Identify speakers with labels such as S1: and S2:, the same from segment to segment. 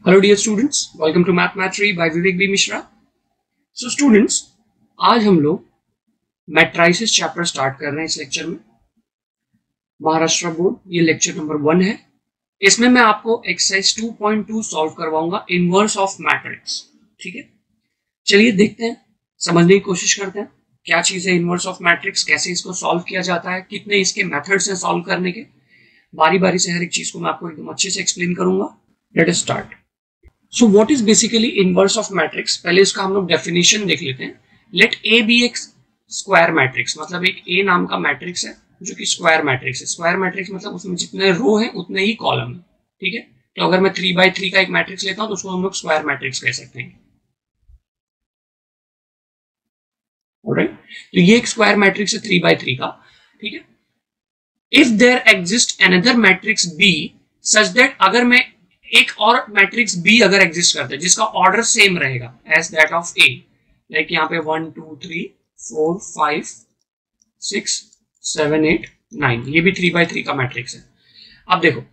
S1: Hello dear students, welcome to mathematry by Vivek B Mishra. So students, आज हम लोग matrices chapter start कर रहे हैं। इस लेक्चर में महाराष्ट्र बोर्ड ये लेक्चर नंबर 1 है। इसमें मैं आपको एक्सरसाइज 2.2 सॉल्व करवाऊंगा, इनवर्स ऑफ मैट्रिक्स। ठीक है, चलिए देखते हैं, समझने की कोशिश करते हैं क्या चीज है इनवर्स ऑफ मैट्रिक्स, कैसे इसको सॉल्व किया जाता है, कितने इसके मेथड्स हैं सॉल्व करने के। बारी बारी से हर एक चीज को मैं आपको एकदम अच्छे से एक्सप्लेन करूंगा। Let us start. So what is basically inverse of matrix, पहले इसका हम लोग डेफिनेशन देख लेते हैं। लेट ए बी एक स्क्वायर मैट्रिक्स, मतलब एक ए नाम का मैट्रिक्स है जो कि स्क्वायर मैट्रिक्स है। स्क्वायर मैट्रिक्स मतलब उसमें जितने रो हैं उतने ही कॉलम है। ठीक है, तो अगर मैं 3x3 का एक मैट्रिक्स लेता हूं तो उसको हम लोग स्क्वायर मैट्रिक्स कह सकते हैं। ऑलराइट, तो ये एक स्क्वायर मैट्रिक्स है 3x3 का। ठीक है, if there exist another matrix B such that, अगर मैं एक और मैट्रिक्स बी अगर एग्जिस्ट करता है जिसका ऑर्डर सेम रहेगा as that of A, like यहाँ पे 1 2 3 4 5 6 7 8 9, ये भी 3x3 का मैट्रिक्स है। अब देखो,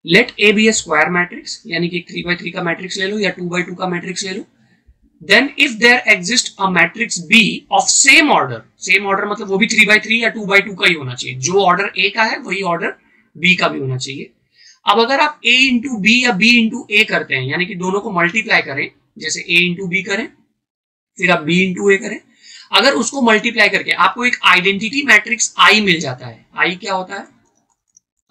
S1: let A be a square matrix, यानी कि 3x3 का मैट्रिक्स ले लो या 2x2 का मैट्रिक्स ले लो। Then if there exist a matrix B of same order, same order मतलब वो भी 3x3 या 2x2 का ही होना चाहिए। जो ऑर्डर ए का है वही ऑर्डर बी का भी होना चाहिए। अब अगर आप a इंटू बी या b इंटू ए करते हैं, यानी कि दोनों को मल्टीप्लाई करें, जैसे a इंटू बी करें फिर आप b इंटू ए करें, अगर उसको मल्टीप्लाई करके आपको एक आइडेंटिटी मैट्रिक्स I मिल जाता है। I क्या होता है?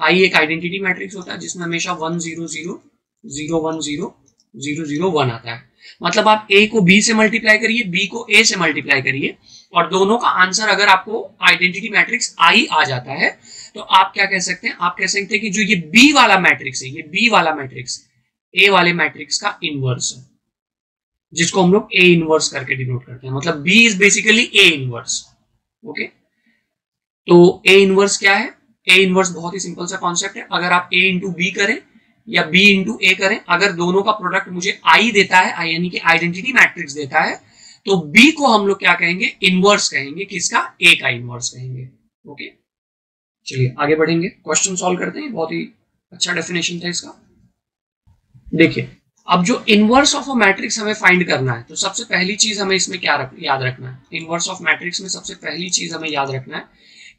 S1: I एक आइडेंटिटी मैट्रिक्स होता है जिसमें हमेशा 1 0 0 0 1 0 0 0 1 आता है। मतलब आप a को b से मल्टीप्लाई करिए, b को a से मल्टीप्लाई करिए, और दोनों का आंसर अगर आपको आइडेंटिटी मैट्रिक्स I आ जाता है तो आप क्या कह सकते हैं? आप कह सकते हैं कि जो ये B वाला मैट्रिक्स है, ये B वाला मैट्रिक्स A वाले मैट्रिक्स का इनवर्स है, जिसको हम लोग A इनवर्स करके डिनोट करते हैं। मतलब B is basically A inverse. Okay, तो A इनवर्स क्या है? A इनवर्स बहुत ही सिंपल सा कॉन्सेप्ट है। अगर आप A इंटू बी करें या B इंटू ए करें, अगर दोनों का प्रोडक्ट मुझे I देता है, I यानी कि आइडेंटिटी मैट्रिक्स देता है, तो B को हम लोग क्या कहेंगे? इनवर्स कहेंगे। किसका? A का इनवर्स कहेंगे। ओके, चलिए आगे बढ़ेंगे, क्वेश्चन सॉल्व करते हैं। बहुत ही अच्छा डेफिनेशन था इसका। देखिए, अब जो इनवर्स ऑफ अ मैट्रिक्स हमें फाइंड करना है, तो सबसे पहली चीज हमें इसमें क्या याद रखना है? इनवर्स ऑफ मैट्रिक्स में सबसे पहली चीज हमें याद रखना है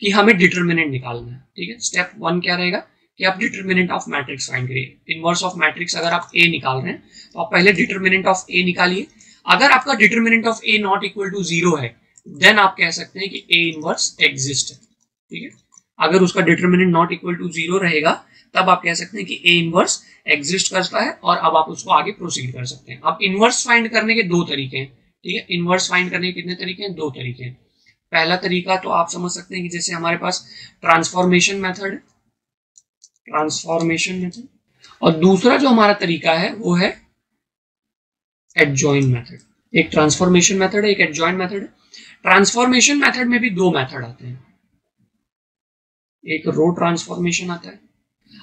S1: कि हमें डिटर्मिनेंट निकालना है। ठीक है, स्टेप 1 क्या रहेगा कि आप डिटर्मिनेंट ऑफ मैट्रिक्स फाइंड करिए। इनवर्स ऑफ मैट्रिक्स अगर आप ए निकाल रहे हैं तो आप पहले डिटर्मिनेंट ऑफ ए निकालिए। अगर आपका determinant of A not equal to 0 है, देन आप कह सकते हैं कि ए इनवर्स एग्जिस्ट है। ठीक है, अगर उसका डिटर्मिनेंट नॉट इक्वल टू 0 रहेगा तब आप कह सकते हैं कि ए इनवर्स एग्जिस्ट करता है, और अब आप उसको आगे प्रोसीड कर सकते हैं। अब इनवर्स फाइंड करने के दो तरीके हैं। ठीक है, इनवर्स फाइंड करने के कितने तरीके हैं? दो तरीके हैं। पहला तरीका तो आप समझ सकते हैं कि जैसे हमारे पास ट्रांसफॉर्मेशन मेथड है, ट्रांसफॉर्मेशन मेथड, और दूसरा जो हमारा तरीका है वो है एडजॉइन मेथड। एक ट्रांसफॉर्मेशन मेथड है, एक एडजॉइन मेथड है। ट्रांसफॉर्मेशन मेथड में भी दो मेथड आते हैं, एक रो ट्रांसफॉर्मेशन आता है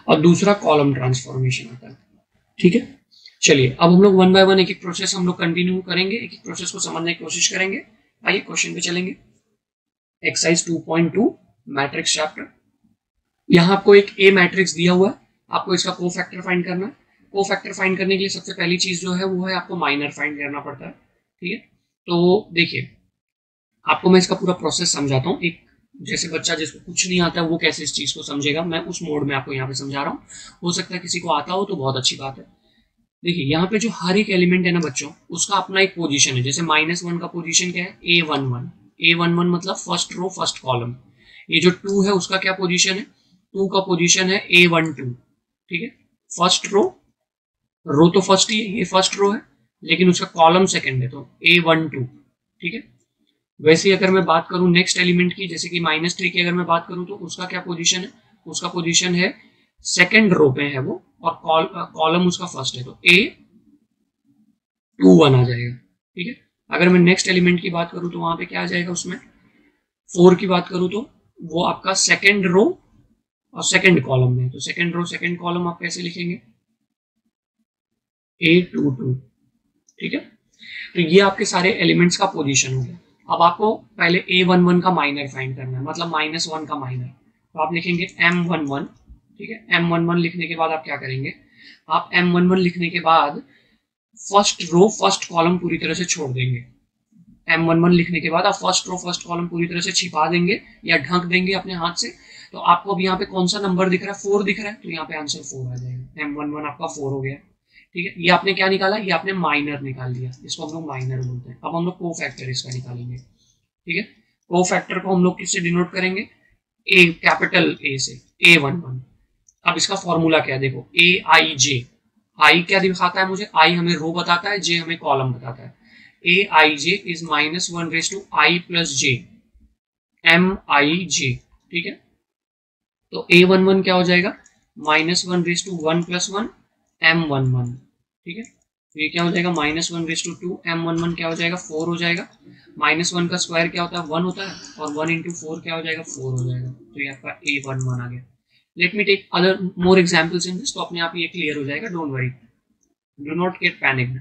S1: और दूसरा कॉलम ट्रांसफॉर्मेशन आता है। ठीक है, चलिए अब हम लोग 1 बाय 1 एक एक प्रोसेस हम लोग कंटिन्यू करेंगे, एक एक प्रोसेस को समझने की कोशिश करेंगे। आइए क्वेश्चन पे चलेंगे। Exercise 2.2 matrix chapter. यहाँ आपको एक ए मैट्रिक्स दिया हुआ है, आपको इसका कोफैक्टर फाइंड करना है। कोफैक्टर फाइंड करने के लिए सबसे पहली चीज जो है वो है आपको माइनर फाइंड करना पड़ता है। ठीक है, तो देखिए आपको मैं इसका पूरा प्रोसेस समझाता हूँ। एक जैसे बच्चा जिसको कुछ नहीं आता वो कैसे इस चीज को समझेगा, मैं उस मोड में आपको यहाँ पे समझा रहा हूँ। हो सकता है किसी को आता हो तो बहुत अच्छी बात है। देखिए यहाँ पे जो हर एक एलिमेंट है ना बच्चों, उसका अपना एक पोजीशन है। जैसे -1 का पोजीशन क्या है? A11। A11 मतलब फर्स्ट रो फर्स्ट कॉलम। ये जो 2 है उसका क्या पोजीशन है? 2 का पोजीशन है A12। ठीक है, फर्स्ट रो, रो तो फर्स्ट ही है, ये फर्स्ट रो है, लेकिन उसका कॉलम सेकेंड है तो A12। ठीक है, वैसे ही अगर मैं बात करूं नेक्स्ट एलिमेंट की, जैसे कि -3 की अगर मैं बात करूं तो उसका क्या पोजीशन है? उसका पोजीशन है सेकंड रो पे है वो, और कॉलम उसका फर्स्ट है तो A21 आ जाएगा। ठीक है, अगर मैं नेक्स्ट एलिमेंट की बात करूं तो वहां पे क्या आ जाएगा? उसमें 4 की बात करूं तो वो आपका सेकंड रो और सेकंड कॉलम में, तो सेकंड रो सेकंड कॉलम आप कैसे लिखेंगे? A22। ठीक है, तो ये आपके सारे एलिमेंट्स का पोजीशन हो गया। अब आपको पहले A11 का माइनर फाइंड करना है, मतलब -1 का माइनर, तो आप लिखेंगे M11। ठीक है, M11 लिखने के बाद आप क्या करेंगे? आप M11 लिखने के बाद फर्स्ट रो फर्स्ट कॉलम पूरी तरह से छोड़ देंगे। M11 लिखने के बाद आप फर्स्ट रो फर्स्ट कॉलम पूरी तरह से छिपा देंगे या ढक देंगे अपने हाथ से। तो आपको अब यहाँ पे कौन सा नंबर दिख रहा है, 4 दिख रहा है, तो यहाँ पे आंसर 4 आ जाएगा। M11 आपका 4 हो गया। ठीक है, ये आपने क्या निकाला, ये आपने माइनर निकाल दिया, इसको हम लोग माइनर बोलते हैं। अब हम लोग कोफैक्टर इसका निकालेंगे। ठीक है, कोफैक्टर को हम लोग किससे डिनोट करेंगे, ए, कैपिटल ए से, A11। अब इसका फॉर्मूला क्या है, देखो AIJ, आई क्या दिखाता है मुझे, आई हमें रो बताता है, जे हमें कॉलम बताता है। AIJ is -1/i + j, MIJ। ठीक है, तो A11 क्या हो जाएगा, -1/1 + 1 M11। ठीक है, तो ये क्या हो जाएगा, -1/2 M11 क्या हो जाएगा, 4 हो जाएगा। -1 का स्क्वायर क्या होता है, 1 होता है, और 1 × 4 क्या हो जाएगा, 4 हो जाएगा। तो ये आपका A11 आ गया। Let me take other more examples in this, तो अपने आप ये क्लियर हो जाएगा, don't worry, do not get panicked.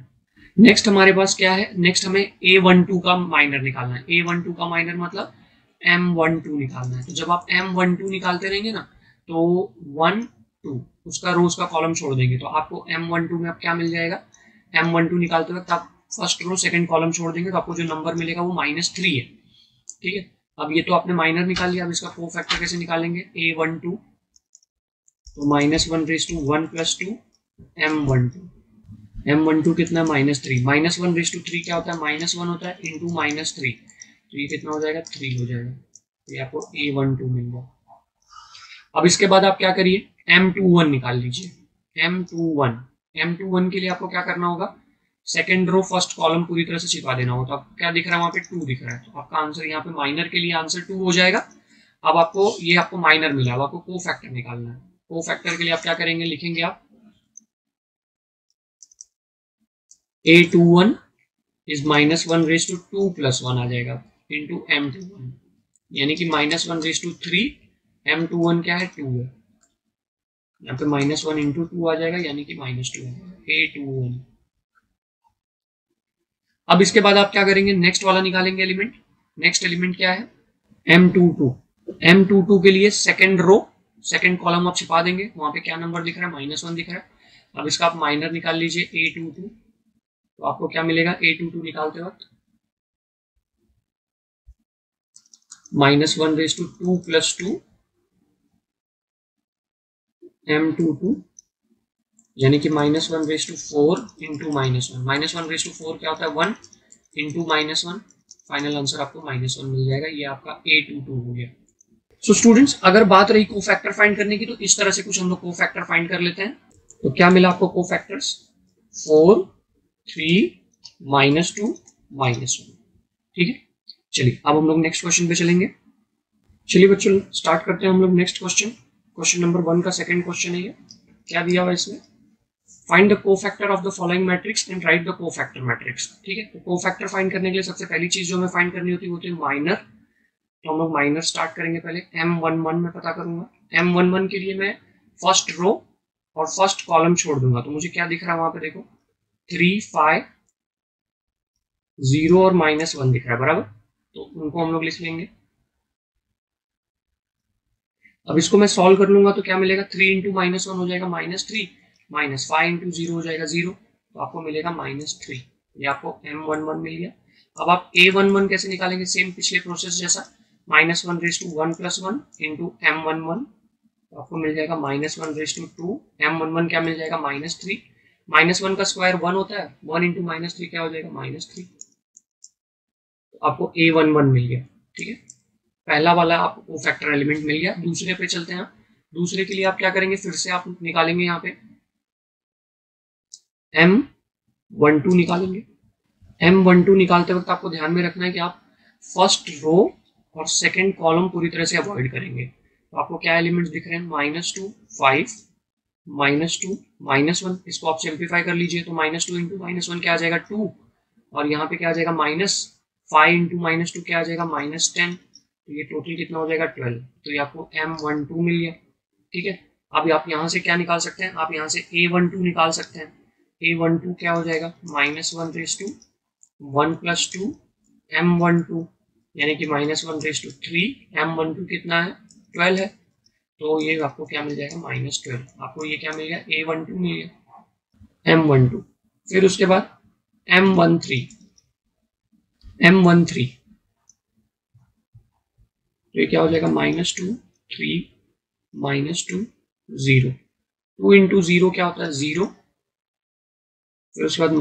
S1: Next हमारे पास क्या है, नेक्स्ट हमें A12 का माइनर निकालना है। A12 का माइनर मतलब M12 निकालना है। तो जब आप M12 निकालते रहेंगे ना, तो 1 2 उसका रो उसका कॉलम छोड़ देंगे, तो आपको M12 में अब क्या मिल जाएगा, M12 निकालते वक्त आप फर्स्ट रो सेकंड कॉलम छोड़ देंगे, तो आपको जो नंबर मिलेगा वो -3 है। ठीक है, अब ये तो आपने माइनर निकाल लिया, अब इसका कोफैक्टर कैसे निकालेंगे, A12 तो -1/1 + 2 M12। M12 कितना है, -3, -1/3 क्या होता है, -1 होता है इंटू -3, तो ये कितना हो जाएगा, 3 हो जाएगा। तो ये आपको A12 मिल गया। अब इसके बाद आप क्या करिए, M21 निकाल लीजिए। M21 के लिए आपको क्या करना होगा, सेकेंड रो फर्स्ट कॉलम पूरी तरह से छिपा देना होगा। तो आप क्या दिख रहा है, वहां पे 2 दिख रहा है, तो आपका आंसर यहाँ पे माइनर के लिए आंसर 2 हो जाएगा। अब आपको ये आपको माइनर मिला, अब आपको कोफैक्टर निकालना है। कोफैक्टर के लिए आप क्या करेंगे, लिखेंगे आप A21 इज -1/2 + 1 आ जाएगा इंटू M21, यानी कि -1/3, M21 क्या है, 2 है, यहाँ पे -1 × 2 आ जाएगा, यानी कि -2 आ जाएगा, A21। अब इसके बाद आप क्या करेंगे, नेक्स्ट वाला निकालेंगे एलिमेंट। नेक्स्ट एलिमेंट क्या है, M22। M22 के लिए सेकेंड रो सेकेंड कॉलम आप छिपा देंगे, वहां पे क्या नंबर दिख रहा है, -1 दिख रहा है। अब इसका आप माइनर निकाल लीजिए A22, तो आपको क्या मिलेगा, A22 निकालते वक्त -1/2 + 2 M22, यानी कि -1/4 इंटू -1, -1/4 क्या होता है, 1 इंटू -1, फाइनल आंसर आपको -1 मिल जाएगा। ये आपका A22 हो गया। सो स्टूडेंट्स, अगर बात रही कोफैक्टर फाइंड करने की, तो इस तरह से कुछ हम लोग कोफैक्टर फाइंड कर लेते हैं। तो क्या मिला आपको कोफैक्टर्स, 4 3 -2 -1। ठीक है, चलिए अब हम लोग नेक्स्ट क्वेश्चन पे चलेंगे। चलिए बच्चों स्टार्ट करते हैं हम लोग नेक्स्ट क्वेश्चन। क्वेश्चन नंबर 1 का सेकंड क्वेश्चन है ये। क्या दिया हुआ है इसमें, find the cofactor of the following matrix and right the cofactor matrix. ठीक है, तो कोफैक्टर फाइंड करने के लिए सबसे पहली चीज जो हमें फाइंड करनी होती है वो होती है माइनर। तो हम लोग माइनर स्टार्ट करेंगे, पहले M11 में पता करूंगा। M11 के लिए मैं फर्स्ट रो और फर्स्ट कॉलम छोड़ दूंगा, तो मुझे क्या दिख रहा है वहां पे, देखो 3 5 0 और -1 दिख रहा है, बराबर। तो उनको हम लोग लिख लेंगे। अब इसको मैं सॉल्व कर लूंगा तो क्या मिलेगा, 3 × -1 हो जाएगा -3, -5 × 0 हो जाएगा 0, तो आपको मिलेगा -3। ये आपको M11 मिल गया। अब आप A11 कैसे निकालेंगे, सेम पिछले प्रोसेस जैसा, -1/1 + 1 इंटू M11, तो आपको मिल जाएगा -1/2, M11 क्या मिल जाएगा, -3, -1 का स्क्वायर 1 होता है, 1 इंटू -3 क्या हो जाएगा, -3, तो आपको A11 मिल गया। ठीक है, पहला वाला आपको कोफैक्टर एलिमेंट मिल गया। दूसरे पे चलते हैं। दूसरे के लिए आप क्या करेंगे, फिर से आप निकालेंगे यहाँ पे M12 निकालेंगे। M12 निकालते वक्त आपको ध्यान में रखना है कि आप फर्स्ट रो और सेकंड कॉलम पूरी तरह से अवॉइड करेंगे। तो आपको क्या एलिमेंट्स दिख रहे हैं, -2 5 -2 -1, इसको आप सिंप्लीफाई कर लीजिए, तो -2 इंटू -1 क्या आ जाएगा, 2, और यहाँ पे क्या आ जाएगा, -5 इंटू -2 क्या आ जाएगा, -10, तो ये टोटल कितना हो जाएगा, 12। तो ये आपको M12 मिल गया। ठीक है, अब आप यहाँ से क्या निकाल सकते हैं, आप यहाँ से A12 निकाल सकते हैं। A12 क्या हो जाएगा, -1/1 + 2 M12, यानी कि -1/3, M12 कितना है, 12 है, तो ये आपको क्या मिल जाएगा, -12। आपको ये क्या मिल गया, A12 मिल गया, M12। फिर उसके बाद M13 तो ये क्या हो जाएगा -2 3 -2 0 2 इंटू 0 क्या होता है 0, फिर उसके बाद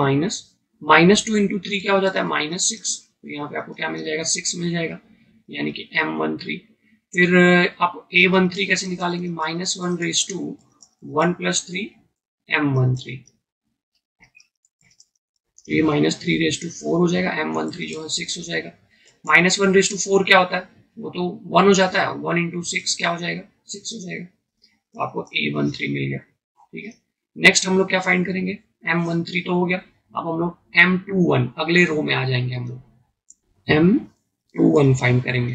S1: -2 इंटू 3 क्या हो जाता है -6, तो यहाँ पे आपको क्या मिल जाएगा 6 मिल जाएगा, यानी कि M13। फिर आप A13 कैसे निकालेंगे, -1 + 3 M13, तो ये -3 4 हो जाएगा, M13 जो है 6 हो जाएगा। -1 4 क्या होता है, वो तो 1 हो जाता है, 1 इंटू 6 क्या हो जाएगा 6 हो जाएगा, तो आपको A13 मिल गया। ठीक है, नेक्स्ट हम लोग क्या फाइंड करेंगे, M13 तो हो गया, अब हम लोग M21 अगले रो में आ जाएंगे, हम लोग M21 फाइंड करेंगे।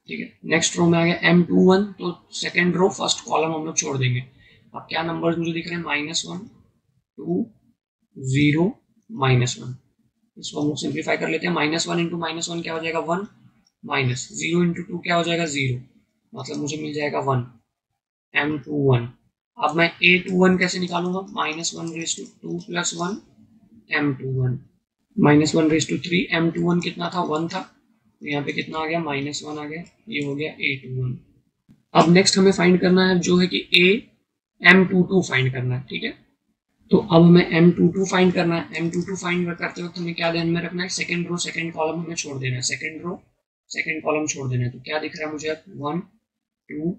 S1: ठीक है, नेक्स्ट रो में आ गया M21, तो सेकेंड रो फर्स्ट कॉलम हम लोग छोड़ देंगे। अब क्या नंबर्स मुझे दिख रहे हैं, -1 2 0 -1, इसको हम लोग सिंप्लीफाई कर लेते हैं। -1 इंटू -1 क्या हो जाएगा 1, -0 इंटू 2 क्या हो जाएगा 0, मतलब मुझे मिल जाएगा 1 M21। अब मैं A21 कैसे निकालूंगा, -1/2 + 1 M21, -1/3 M21 कितना था 1 था, तो यहाँ पे कितना आ गया -1 आ गया, ये हो गया A21। अब नेक्स्ट हमें फाइंड करना है जो है कि M22 फाइंड करना है। ठीक है, तो अब हमें M22 फाइंड करना है। M22 फाइंड करते वक्त हमें क्या ध्यान में रखना है, सेकंड रो सेकंड कॉलम हमें छोड़ देना है, सेकंड रो सेकंड कॉलम छोड़ देना है। तो क्या दिख रहा है मुझे 1 2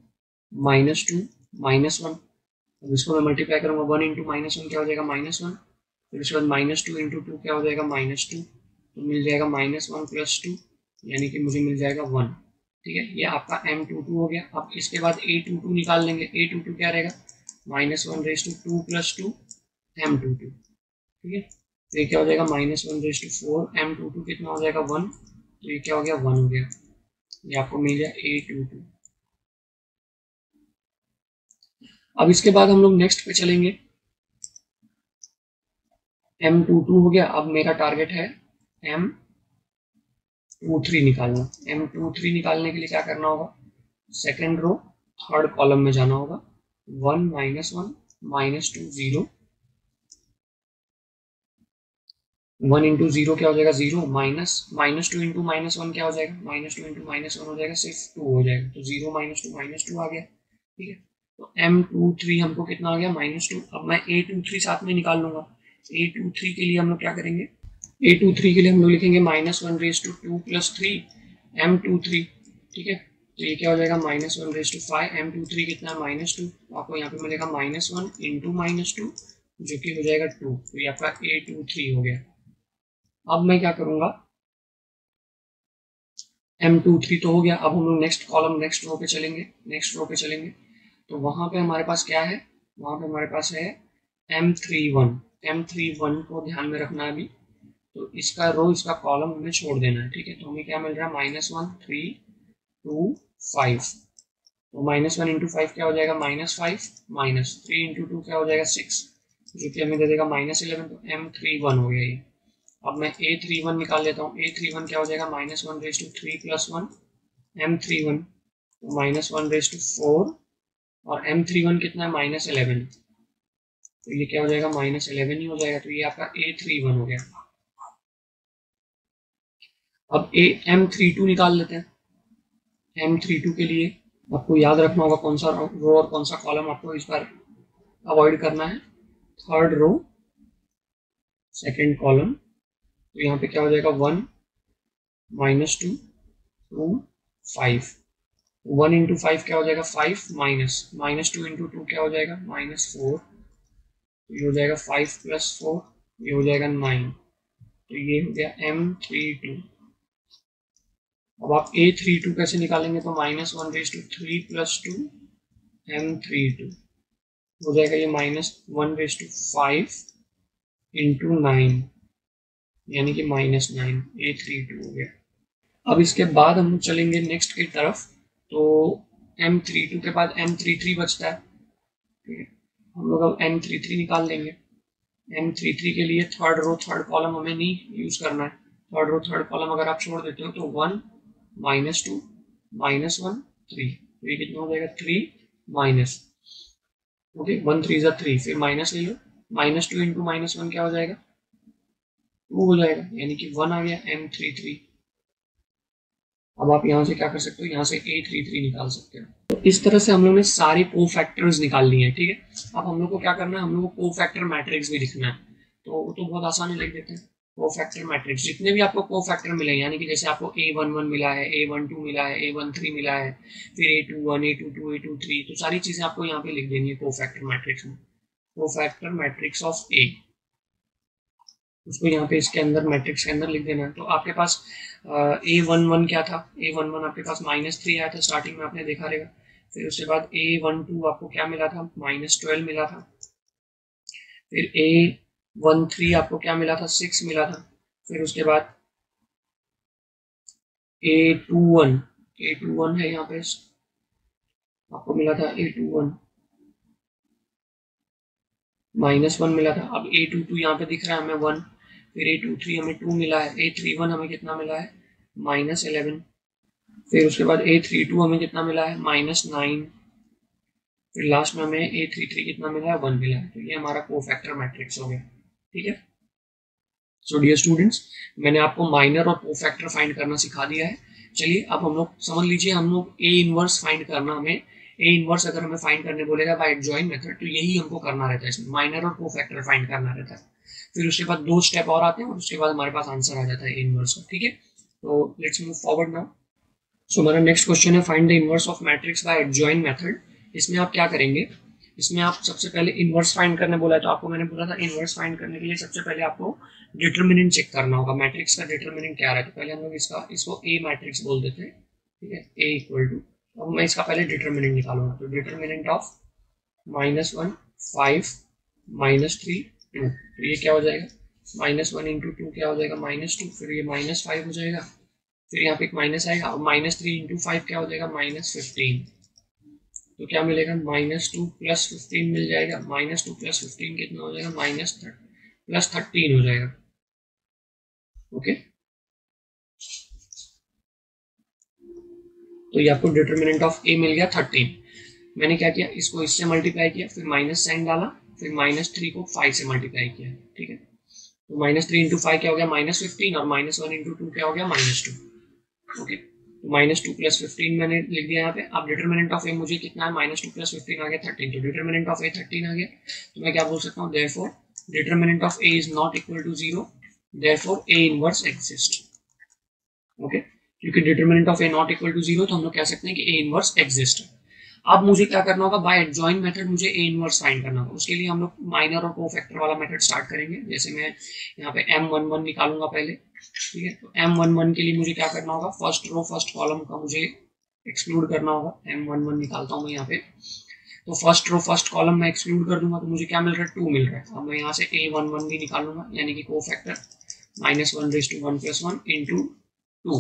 S1: -2 -1, अब इसको मैं मल्टीप्लाई करूंगा, 1 इंटू -1 क्या हो जाएगा -1, फिर उसके बाद -2 इंटू 2 क्या हो जाएगा -2, तो मिल जाएगा -1 + 2, यानी कि मुझे मिल जाएगा 1। ठीक है, ये आपका M22 हो गया। अब इसके बाद A22 निकाल लेंगे, A22 क्या रहेगा, -1/2 + 2 M22। ठीक है, तो ये क्या हो जाएगा -1/4 M22 कितना हो जाएगा 1, तो ये क्या हो गया 1 हो गया, ये आपको मिल गया A22। अब इसके बाद हम लोग नेक्स्ट पे चलेंगे, M22 हो गया। अब मेरा टारगेट है M23 निकालना। M23 निकालने के लिए क्या करना होगा, सेकेंड रो थर्ड कॉलम में जाना होगा, 1 -1 -2 0, 1 इंटू 0 क्या हो जाएगा 0, -2 इंटू -1 क्या हो जाएगा, -2 इंटू -1 हो जाएगा सिर्फ 2 हो जाएगा, तो 0 -2 आ गया। ठीक है, तो M23 हमको कितना आ गया -2। अब मैं A23 साथ में निकाल लूंगा। A23 के लिए हम लोग क्या करेंगे, A23 के लिए हम लोग लिखेंगे -1/2 + 3 M23। ठीक है, तो ये क्या हो जाएगा -1/5, M23 कितना है -2, आपको यहाँ पे मिलेगा -1 इंटू -2 जो कि हो जाएगा 2, तो ये आपका A23 हो गया। अब मैं क्या करूंगा, M23 तो हो गया, अब हम लोग नेक्स्ट कॉलम नेक्स्ट रो पे चलेंगे, तो वहां पे हमारे पास क्या है, वहां पे हमारे पास है M31 को ध्यान में रखना है अभी, तो इसका रो इसका कॉलम हमें छोड़ देना है। ठीक है, तो हमें क्या मिल रहा है -1 3 2 5, तो -1 इंटू 5 क्या हो जाएगा -5, -3 इंटू 2 क्या हो जाएगा 6, जो कि हमें दे देगा -11, तो M31 हो गया ये। अब मैं A31 निकाल लेता हूँ, A31 क्या हो जाएगा -1/3 + 1 M31, तो -1/4, और M31 कितना है -11, तो ये क्या हो जाएगा -11 ही हो जाएगा, तो ये आपका A31 हो गया। अब M32 निकाल लेते हैं। M32 के लिए आपको याद रखना होगा कौन सा रो और कौन सा कॉलम आपको इस बार अवॉइड करना है, थर्ड रो सेकेंड कॉलम, तो यहाँ पे क्या हो जाएगा 1 -2 2 5, 1 इंटू 5 क्या हो जाएगा 5, -2 इंटू 2 क्या हो जाएगा -4, ये हो जाएगा 5 + 4, ये हो जाएगा 9, तो ये हो गया M32। अब आप A32 कैसे निकालेंगे, तो -1/3 + 2 M32 हो जाएगा, ये -1/5 इंटू 9, यानी कि -9, A32 हो गया। अब इसके बाद हम लोग चलेंगे नेक्स्ट की तरफ, तो M32 के बाद M33 बचता है। ठीक है, हम लोग अब M33 निकाल लेंगे। M33 के लिए थर्ड रो थर्ड कॉलम हमें नहीं यूज करना है, थर्ड रो थर्ड कॉलम अगर आप छोड़ देते हो तो 1 -2 -1 3, तो ये कितना हो जाएगा 3 ओके 1 3 = 3, फिर माइनस ले लो, -2 इंटू -1 क्या हो जाएगा 2 हो जाएगा, यानी कि 1 आ गया M33। अब आप यहाँ से क्या कर सकते हो, यहाँ से A33 निकाल सकते हो। तो इस तरह से हम लोग ने सारे कोफैक्टर्स निकाल लिए हैं, ठीक है। अब हम लोग को क्या करना है, हम लोग को कोफैक्टर मैट्रिक्स भी लिखना है। तो बहुत आसान है, लिख देते हैं कोफैक्टर मैट्रिक्स। जितने भी आपको कोफैक्टर मिले, यानी कि जैसे आपको A11 मिला है, A12 मिला है, A13 मिला है, फिर A21, A22, A23, तो सारी चीजें आपको यहाँ पे लिख देनी है कोफैक्टर मैट्रिक्स में। कोफैक्टर मैट्रिक्स ऑफ A, उसको यहाँ पे इसके अंदर मैट्रिक्स के अंदर लिख देना है। तो आपके पास A11 क्या था, A11 आपके पास -3 आया था स्टार्टिंग में, आपने देखा रहेगा। फिर उसके बाद A12 आपको क्या मिला था, -12 मिला था। फिर A13 आपको क्या मिला था, 6 मिला था। फिर उसके बाद A21 है यहाँ पे, आपको मिला था A21 -1 मिला था। अब A22 यहाँ पे दिख रहा है हमें 1, फिर A23 हमें 2 मिला है, A31 हमें कितना मिला है, -11। फिर उसके बाद A32 हमें कितना मिला है, -9। फिर लास्ट में हमें A33 कितना मिला है, 1 मिला है। तो ये हमारा कोफैक्टर मैट्रिक्स हो गया, ठीक है। सो डियर स्टूडेंट्स, मैंने आपको माइनर और कोफैक्टर फाइंड करना सिखा दिया है। चलिए अब हम लोग समझ लीजिए, हम लोग A इनवर्स फाइंड करना, हमें A इनवर्स अगर हमें फाइंड करने बोलेगा बाय एडजॉइंट मेथड, तो यही हमको करना रहता है, इसमें माइनर और कोफैक्टर फाइंड करना रहता है। फिर उसके बाद 2 स्टेप और आते हैं और उसके बाद हमारे पास आंसर आ जाता है A इनवर्स का, ठीक है। तो लेट्स मूव फॉरवर्ड नाउ। सो हमारा नेक्स्ट क्वेश्चन है find the inverse of matrix bye adjoint method. इसमें आप क्या करेंगे, इसमें आप सबसे पहले इनवर्स फाइंड करने बोला है, तो आपको मैंने बोला था इनवर्स फाइंड करने के लिए सबसे पहले आपको डिटरमिनेंट चेक करना होगा, मैट्रिक्स का डिटरमिनेंट क्या है। तो पहले हम लोग इसको ए मैट्रिक्स बोल देते हैं, ठीक है, ए इक्वल टू। अब मैं इसका पहले डिटरमिनेंट निकालूंगा, तो डिटरमिनेंट ऑफ -1 5 -3 2, तो ये क्या हो जाएगा, -1 इंटू 2 क्या हो जाएगा, -2, फिर ये -5 हो जाएगा, फिर यहाँ पे एक माइनस आएगा, -3 इंटू 5 क्या हो जाएगा, -15। तो क्या मिलेगा, -2 + 15 मिल जाएगा, -2 + 15 कितना हो जाएगा, +13 हो जाएगा, ओके। तो ये आपको डिटरमिनेंट ऑफ ए मिल गया 13। मैंने क्या किया, इसको इससे मल्टीप्लाई किया, फिर माइनस साइन डाला, फिर -3 को 5 से मल्टीप्लाई किया, ठीक है। तो -3 इंटू 5 क्या हो गया, -15, और -1 इंटू 2 क्या हो गया, -2, ओके। तो -2 + 15 मैंने लिख दिया यहाँ पे। अब डिटरमिनेंट ऑफ ए मुझे कितना है, -2 + 15 आ गया 13, तो डिटरमिनेंट ऑफ ए 13 आ गया। तो मैं क्या बोल सकता हूँ, therefore determinant of A is not equal to 0, therefore A inverse exist, okay. क्योंकि determinant of A not equal to 0, तो हम लोग कह सकते हैं कि ए इनवर्स एग्जिस्ट है। अब मुझे क्या करना होगा, बाय एडजॉइंट मेथड मुझे ए इनवर्स फाइंड करना होगा। उसके लिए हम लोग माइनर और कोफैक्टर वाला मेथड स्टार्ट करेंगे। जैसे मैं यहाँ पे M11 निकालूंगा पहले, ठीक है। तो M11 के लिए मुझे क्या करना होगा, फर्स्ट रो फर्स्ट कॉलम का मुझे एक्सक्लूड करना होगा। M11 निकालता हूँ मैं यहाँ पे, तो फर्स्ट रो फर्स्ट कॉलम में एक्सक्लूड कर दूंगा, तो मुझे क्या मिल रहा है, 2 मिल रहा है। अब मैं यहाँ से A11 भी निकालूंगा, यानी कि कोफैक्टर -1/1 + 1 इंटू 2,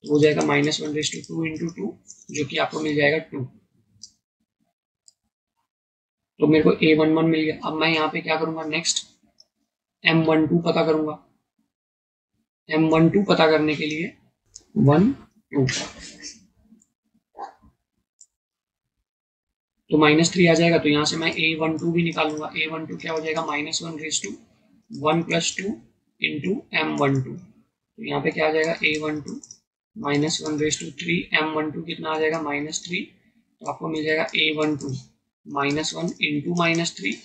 S1: हो जाएगा -1/2 इंटू 2, जो कि आपको मिल जाएगा 2। तो मेरे को A11 मिल गया। अब मैं यहाँ पे क्या करूंगा, नेक्स्ट M12 पता करूंगा। M12 पता करने के लिए 1 2, तो -3 आ जाएगा, तो यहाँ से मैं A12 भी निकालूंगा। A12 क्या हो जाएगा, -1/1 + 2 इंटू M12, तो यहाँ पे क्या आ जाएगा, A12 -1/3, M12 कितना आ जाएगा, -3, तो आपको मिल जाएगा A12 -1 इंटू -3,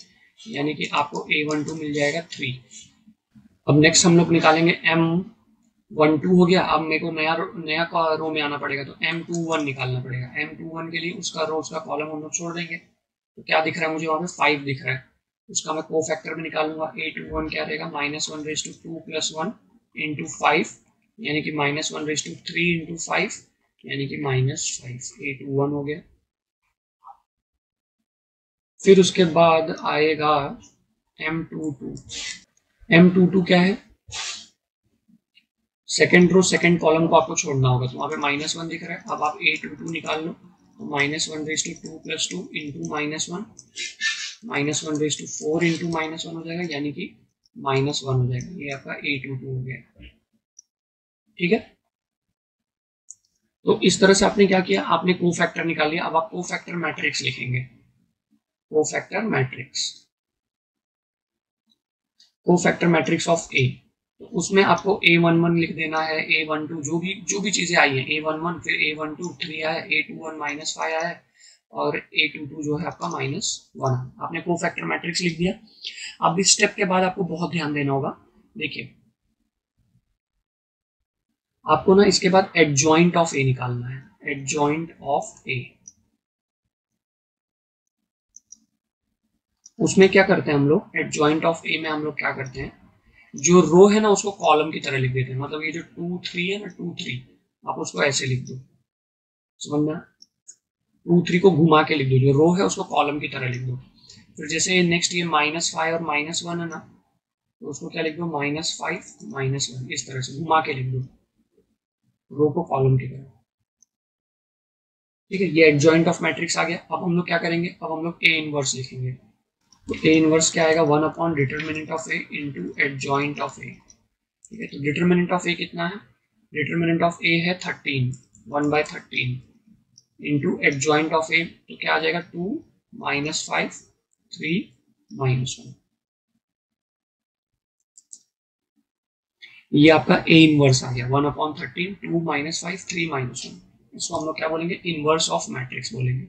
S1: यानी कि आपको A12 मिल जाएगा 3। अब नेक्स्ट हम लोग निकालेंगे M12 हो गया। अब मेरे को नया रो में आना पड़ेगा, तो M21 निकालना पड़ेगा। M21 के लिए उसका रो उसका कॉलम हम लोग छोड़ देंगे, तो क्या दिख रहा है मुझे वहाँ पे, 5 दिख रहा है। उसका मैं कोफैक्टर में निकालूंगा। A21 क्या रहेगा, -1/2 + 1 इंटू 5, यानी कि -1/3 इंटू 5, यानी कि -5। A21 हो गया। फिर उसके बाद आएगा M22। M22 क्या है, सेकेंड रो सेकेंड कॉलम को आपको छोड़ना होगा, तो वहाँ पे -1 दिख रहा है। अब आप A22 निकाल लो, तो -1/2 + 2 इंटू -1, -1/4 इंटू -1 हो जाएगा, यानी कि -1 हो जाएगा। ये आपका A22 हो गया, ठीक है। तो इस तरह से आपने क्या किया, आपने कोफैक्टर निकाल लिया। अब आप कोफैक्टर मैट्रिक्स लिखेंगे, कोफैक्टर मैट्रिक्स ऑफ ए। तो उसमें आपको A11 लिख देना है, A12 जो भी चीजें आई है, A11 फिर A12 3 आया, A21 -5 आया और A22 जो है आपका -1। आपने कोफैक्टर मैट्रिक्स लिख दिया। अब इस स्टेप के बाद आपको बहुत ध्यान देना होगा। देखिए आपको ना इसके बाद एडजॉइंट ऑफ ए निकालना है, एडजॉइंट ऑफ ए। उसमें क्या करते हैं हम लोग, एडजॉइंट ऑफ ए में हम लोग क्या करते हैं, जो रो है ना उसको कॉलम की तरह लिख देते हैं। मतलब ये जो 2 3 है ना, 2 3 आप उसको ऐसे लिख दो, समझ में? 2 3 को घुमा के लिख दो, जो रो है उसको कॉलम की तरह लिख दो। फिर जैसे नेक्स्ट ये -5 और -1 है ना, तो उसको क्या लिख दो, -5 -1, इस तरह से घुमा के लिख दो रो को कॉलम की तरह। ठीक है, ये एडजॉइंट ऑफ मैट्रिक्स आ गया। अब हम लोग क्या करेंगे, अब हम लोग ए इनवर्स लिखेंगे। तो ए इनवर्स क्या आएगा, 1 upon determinant of A into adjoint of A. ठीक है, तो डिटरमिनेंट ऑफ ए कितना है, डिटरमिनेंट ऑफ ए है 13, 1/13 इंटू एडजॉइंट ऑफ ए, तो क्या आ जाएगा 2 -5 3 -1। ये आपका ए इनवर्स आ गया, 1/13 2 -5 3 -1। इसको हम लोग क्या बोलेंगे, इनवर्स ऑफ मैट्रिक्स बोलेंगे।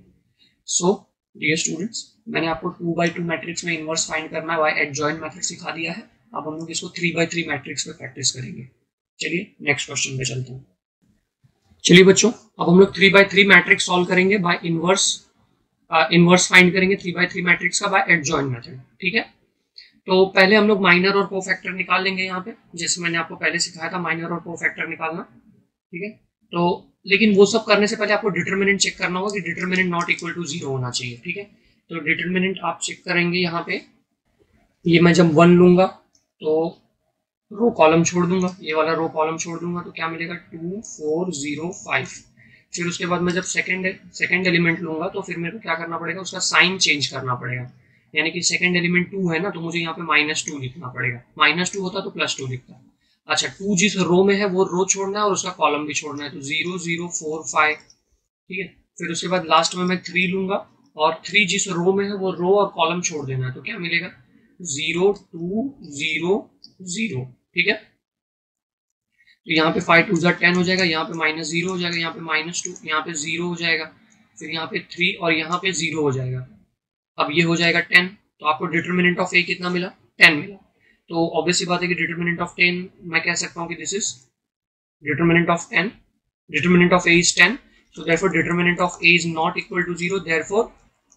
S1: सो डियर स्टूडेंट्स, मैंने आपको 2/2 मैट्रिक्स में इनवर्स फाइंड करना है बाय एडजॉइंट मेथड सिखा दिया है। अब हम लोग इसको 3/3 मैट्रिक्स पे प्रैक्टिस करेंगे। चलिए नेक्स्ट क्वेश्चन पे चलते हैं। चलिए बच्चों, अब हम लोग 3/3 मैट्रिक्स सॉल्व करेंगे बाय इनवर्स, इनवर्स फाइंड करेंगे 3/3 मैट्रिक्स का बाय एडजॉइंट मेथड। ठीक है, तो पहले हम लोग माइनर और कोफैक्टर निकाल लेंगे यहाँ पे, जैसे मैंने आपको पहले सिखाया था माइनर और कोफैक्टर निकालना। ठीक है, तो लेकिन वो सब करने से पहले आपको डिटरमिनेंट चेक करना होगा कि डिटरमिनेंट नॉट इक्वल टू 0 होना चाहिए। ठीक है, तो डिटरमिनेंट आप चेक करेंगे यहाँ पे, ये मैं जब 1 लूंगा तो रो कॉलम छोड़ दूंगा, ये वाला रो कॉलम छोड़ दूंगा, तो क्या मिलेगा 2 4 0 5। फिर उसके बाद मैं जब सेकेंड एलिमेंट लूंगा तो फिर मेरे को क्या करना पड़ेगा, उसका साइन चेंज करना पड़ेगा। यानी कि सेकेंड एलिमेंट 2 है ना, तो मुझे यहाँ पे -2 लिखना पड़ेगा। -2 होता तो +2 लिखता। अच्छा, 2 जिस रो में है वो रो छोड़ना है और उसका कॉलम भी छोड़ना है, तो 0 0 4 5। ठीक है, फिर उसके बाद लास्ट में मैं 3 लूंगा और 3 जिस रो में है वो रो और कॉलम छोड़ देना है, तो क्या मिलेगा 0 2 0 0। ठीक है, तो यहाँ पे 5 2 10 हो जाएगा, यहाँ पे -0 हो जाएगा, यहाँ पे -2, यहाँ पे 0 हो जाएगा, फिर यहाँ पे 3 और यहाँ पे 0 हो जाएगा। अब ये हो जाएगा 10, तो आपको डिटरमिनेंट ऑफ ए कितना मिला, 10 मिला। तो ऑब्वियसली बात है कि डिटरमिनेंट ऑफ 10 मैं कह सकता हूँ कि this is determinant of 10, determinant of A is 10, so therefore determinant of A is not equal to 0, therefore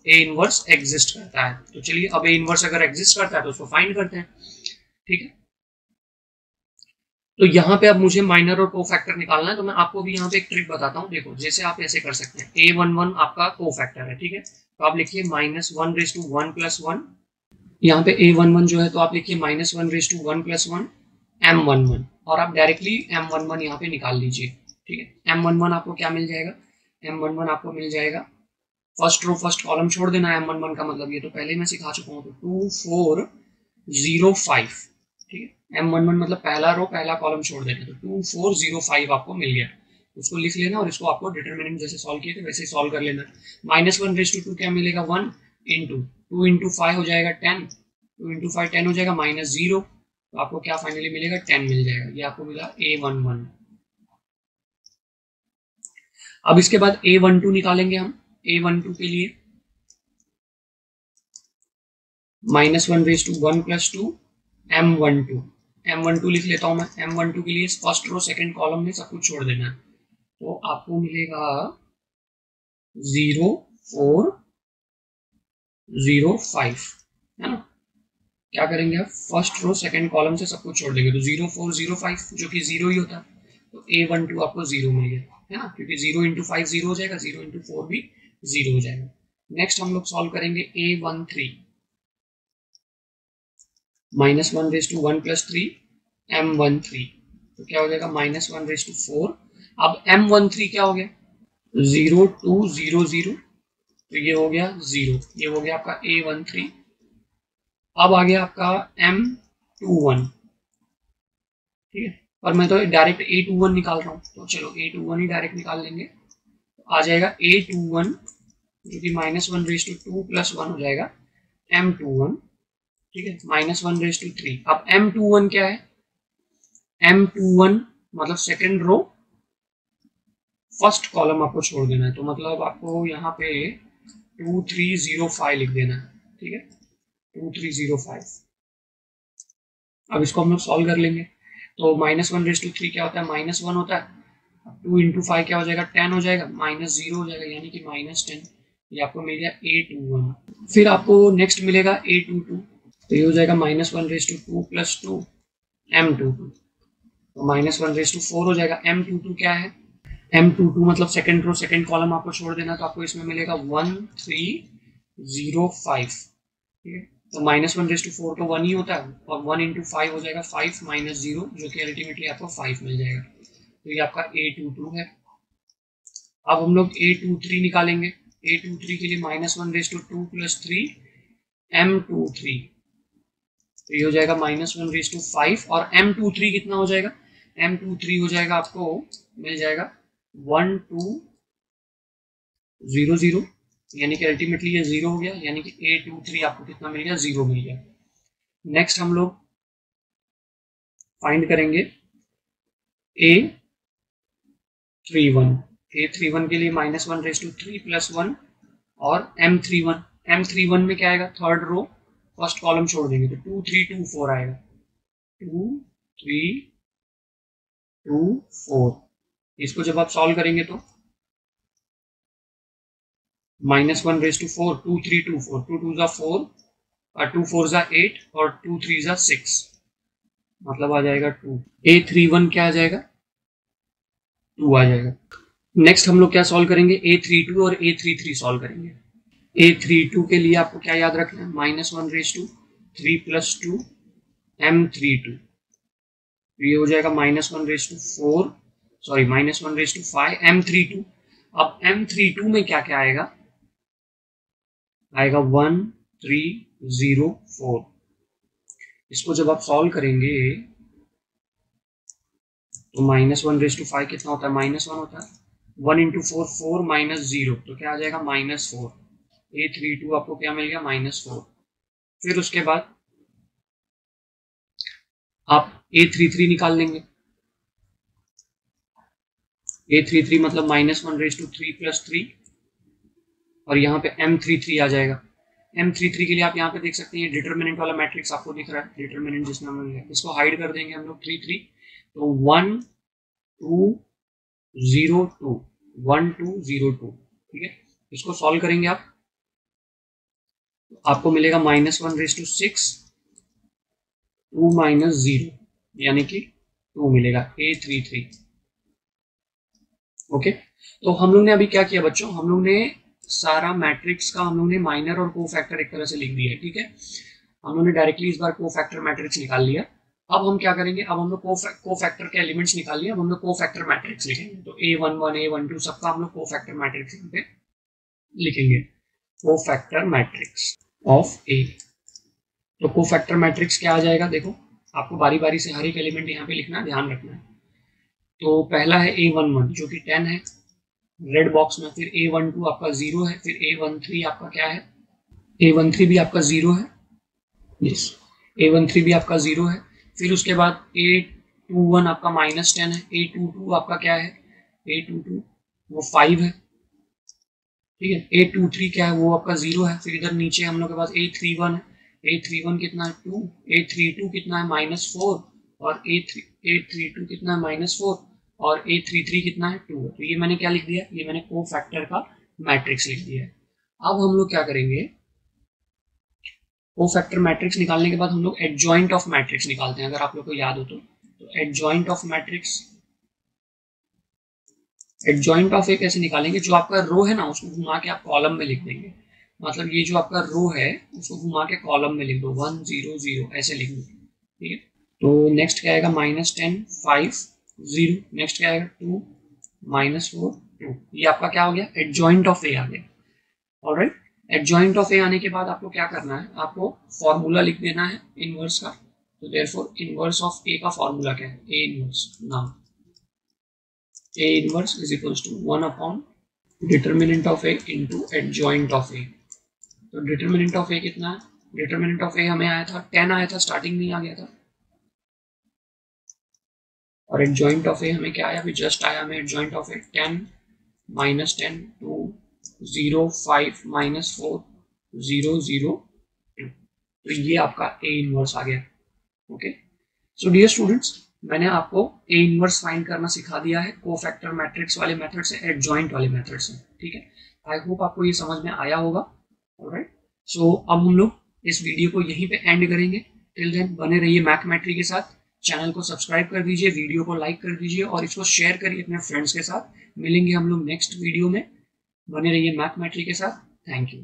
S1: A inverse exist करता है। तो चलिए अब ए इनवर्स अगर एग्जिस्ट करता है तो उसको फाइंड करते हैं। ठीक है, तो यहाँ पे अब मुझे माइनर और कोफैक्टर निकालना है, तो मैं आपको भी यहाँ पे एक ट्रिक बताता हूँ। देखो, जैसे आप ऐसे कर सकते हैं, A11 आपका कोफैक्टर है। ठीक है, तो आप लिखिए -1/1 + 1। यहाँ पे A11 जो है तो आप लिखिए -1/1 + 1 M11, और आप डायरेक्टली M11 यहाँ पे निकाल लीजिए। ठीक है, M11 आपको क्या मिल जाएगा, M11 आपको मिल जाएगा, फर्स्ट रो फर्स्ट कॉलम छोड़ देना है। M11 का मतलब ये तो पहले मैं सिखा चुका हूँ, तो 2 4 0 5। ठीक है, M11 मतलब पहला रो पहला कॉलम छोड़ देना, तो 2 4 0 5 आपको मिल गया। उसको लिख लेना और इसको आपको डिटरमिनेंट जैसे सॉल्व किए थे वैसे ही सॉल्व कर लेना। -1/2 क्या मिलेगा, 1 इंटू 2 इंटू 5 हो जाएगा 10, 2 इंटू 5 10 हो जाएगा, -0, तो आपको क्या फाइनली मिलेगा 10 मिल जाएगा। ये आपको मिला A11। अब इसके बाद A12 निकालेंगे हम। A12 के लिए -1/1 + 2 M12, M12 लिख लेता हूं मैं। M12 के लिए फर्स्ट रो सेकंड कॉलम में सब कुछ छोड़ देना है, तो आपको मिलेगा 0 4 0 5, है ना। क्या करेंगे आप, फर्स्ट रो सेकंड कॉलम से सब कुछ छोड़ देंगे, तो 0 4 0 5 जो कि 0 ही होता है, तो A12 आपको 0 मिल गया, है ना, क्योंकि 0 इंटू 5 0 हो जाएगा, 0 इंटू 4 भी 0 हो जाएगा। नेक्स्ट हम लोग सॉल्व करेंगे A13, -1/1 + 3 M13, तो क्या हो जाएगा -1/4। अब M13 क्या हो गया, 0 2 0 0, तो ये हो गया 0, ये हो गया आपका A13। अब आ गया आपका M21। ठीक है, और मैं तो डायरेक्ट A21 निकाल रहा हूँ, तो चलो A21 ही डायरेक्ट निकाल लेंगे। तो आ जाएगा A21 जो कि -1/2 + 1 हो जाएगा M21। ठीक है, -1/3। अब M21 क्या है, M21 मतलब सेकेंड रो फर्स्ट कॉलम आपको छोड़ देना है, तो मतलब आपको यहाँ पे 2305 लिख देना है, ठीक है, 2305। अब इसको हम लोग सॉल्व कर लेंगे। तो -1/3 क्या होता है, -1 होता है। 2 इंटू 5 क्या हो जाएगा, 10 हो जाएगा, -0 हो जाएगा, यानी कि -10। ये आपको मिल गया A21। फिर आपको नेक्स्ट मिलेगा A22, तो ये हो जाएगा -1/2 + 2 M22, तो -1/4 हो जाएगा। M22 क्या है, M22 मतलब सेकेंड रो सेकेंड कॉलम आपको छोड़ देना, तो आपको इसमें मिलेगा 1305, ठीक है। तो -1/4 तो 1 ही होता है, और 1 इंटू 5 हो जाएगा 5 - 0, जो कि अल्टीमेटली आपको 5 मिल जाएगा। तो ये आपका A22 है। अब हम लोग A23 निकालेंगे। A23 के लिए -1/2 + 3 M23, तो ये हो जाएगा -1/5, और M23 कितना हो जाएगा, M23 हो जाएगा आपको मिल जाएगा 1200, यानी कि अल्टीमेटली ये 0 हो गया, यानी कि A23 आपको कितना मिल गया, 0 मिल गया। नेक्स्ट हम लोग फाइंड करेंगे A31। A31 के लिए -1/3 + 1 और M31 में क्या आएगा, थर्ड रो फर्स्ट कॉलम छोड़ देंगे, तो 2324 आएगा, 2324। इसको जब आप सॉल्व करेंगे तो -1/4 2324, 2 2 ज़ा 4 और 2 4 ज़ा 8 और 2 3 ज़ा 6, मतलब आ जाएगा 2। A31 क्या आ जाएगा, 2 आ जाएगा। नेक्स्ट हम लोग क्या सॉल्व करेंगे, A32 और A33 सॉल्व करेंगे। A32 के लिए आपको क्या याद रखना है, -1/3 + 2 M32, ये हो जाएगा -1/4, सॉरी -1/5 M32। अब M32 में क्या क्या आएगा, आएगा 1304। इसको जब आप सॉल्व करेंगे तो -1/5 कितना होता है, -1 होता है, 1 इंटू 4 4 -0, तो क्या आ जाएगा, -4। A32 आपको क्या मिल गया, -4। फिर उसके बाद आप A33 निकाल लेंगे। A33 मतलब -1/3 + 3, और यहाँ पे M33 आ जाएगा। M33 के लिए आप यहाँ पे देख सकते हैं डिटरमिनेंट वाला मैट्रिक्स आपको दिख रहा है, डिटरमिनेंट जिसमें मिल गया, इसको हाइड कर देंगे हम लोग 33, तो 1 2 0 2 1 2 0 2, ठीक है। इसको सॉल्व करेंगे आप, आपको मिलेगा -1/6 2 - 0, यानी कि 2 मिलेगा, A33। ओके, तो हम लोग ने अभी क्या किया बच्चों, हम लोग ने सारा मैट्रिक्स का हम लोग ने माइनर और कोफैक्टर एक तरह से लिख दिया है, ठीक है। हम लोग ने डायरेक्टली इस बार कोफैक्टर मैट्रिक्स निकाल लिया। अब हम क्या करेंगे, अब हम लोग कोफैक्टर के एलिमेंट्स निकाल लिए, अब हम लोग कोफैक्टर मैट्रिक्स लिखेंगे। तो A11 A12 सबका हम लोग कोफैक्टर मैट्रिक्स पे लिखेंगे, कोफैक्टर मैट्रिक्स ऑफ A। तो कोफैक्टर मैट्रिक्स क्या आ जाएगा, देखो आपको बारी बारी से हर एक एलिमेंट यहाँ पे लिखना है, ध्यान रखना है। तो पहला है A11 जो कि 10 है रेड बॉक्स में, फिर A12 आपका 0 है, फिर A13 आपका क्या है, A13 भी आपका 0 है, यस A13 भी आपका 0 है। फिर उसके बाद A21 आपका -10 है, A22 आपका क्या है, A22 वो 5 है, ठीक है। A23 क्या है, वो आपका 0 है। फिर इधर नीचे हम लोग के पास A31 है, A31 कितना है 2, A32 कितना है -4, और A32 कितना है -4, और A33 कितना है 2। तो ये मैंने क्या लिख दिया, ये मैंने कोफैक्टर का मैट्रिक्स लिख दिया है। अब हम लोग क्या करेंगे, कोफैक्टर मैट्रिक्स निकालने के बाद हम लोग एडजॉइंट ऑफ मैट्रिक्स निकालते हैं, अगर आप लोग को याद हो तो adjoint of matrix, adjoint of A कैसे निकालेंगे, जो आपका रो है ना उसको घुमा के आप कॉलम में लिख देंगे, मतलब ये जो आपका रो है उसको घुमा के कॉलम में लिख दो, 1 0 0 ऐसे लिख दो, ठीक है। तो नेक्स्ट क्या आएगा, -10 5 0, नेक्स्ट क्या आएगा 2 -4 2, ये आपका क्या हो गया, एडजॉइंट ऑफ ए आ गया। ऑलराइट, एडजॉइंट ऑफ ए आने के बाद आपको क्या करना है, आपको फॉर्मूला लिख देना है इनवर्स का। तो देयरफॉर इनवर्स ऑफ ए का फॉर्मूला क्या है, A inverse, now A inverse is equals to 1 upon determinant of A into adjoint of A। तो determinant of A कितना है, determinant of A हमें आया था 10 आया था, स्टार्टिंग में आ गया था, और एडजॉइंट ऑफ ए हमें क्या आया, अभी जस्ट आया हमें adjoint of A 10 minus 10 2 0 5 minus 4 0 0 2। तो ये आपका ए इनवर्स आ गया। ओके, सो डियर स्टूडेंट्स, मैंने आपको ए इनवर्स फाइंड करना सिखा दिया है कोफैक्टर मैट्रिक्स वाले मेथड से, एडजॉइंट वाले मेथड से। ठीक है, आई होप आपको ये समझ में आया होगा। ऑलराइट, सो अब हम लोग इस वीडियो को यहीं पे एंड करेंगे। टिल देन बने रहिए मैथमेट्री के साथ। चैनल को सब्सक्राइब कर दीजिए, वीडियो को लाइक कर दीजिए और इसको शेयर करिए अपने फ्रेंड्स के साथ। मिलेंगे हम लोग नेक्स्ट वीडियो में। बने रहिए मैथमेट्री के साथ। Thank you.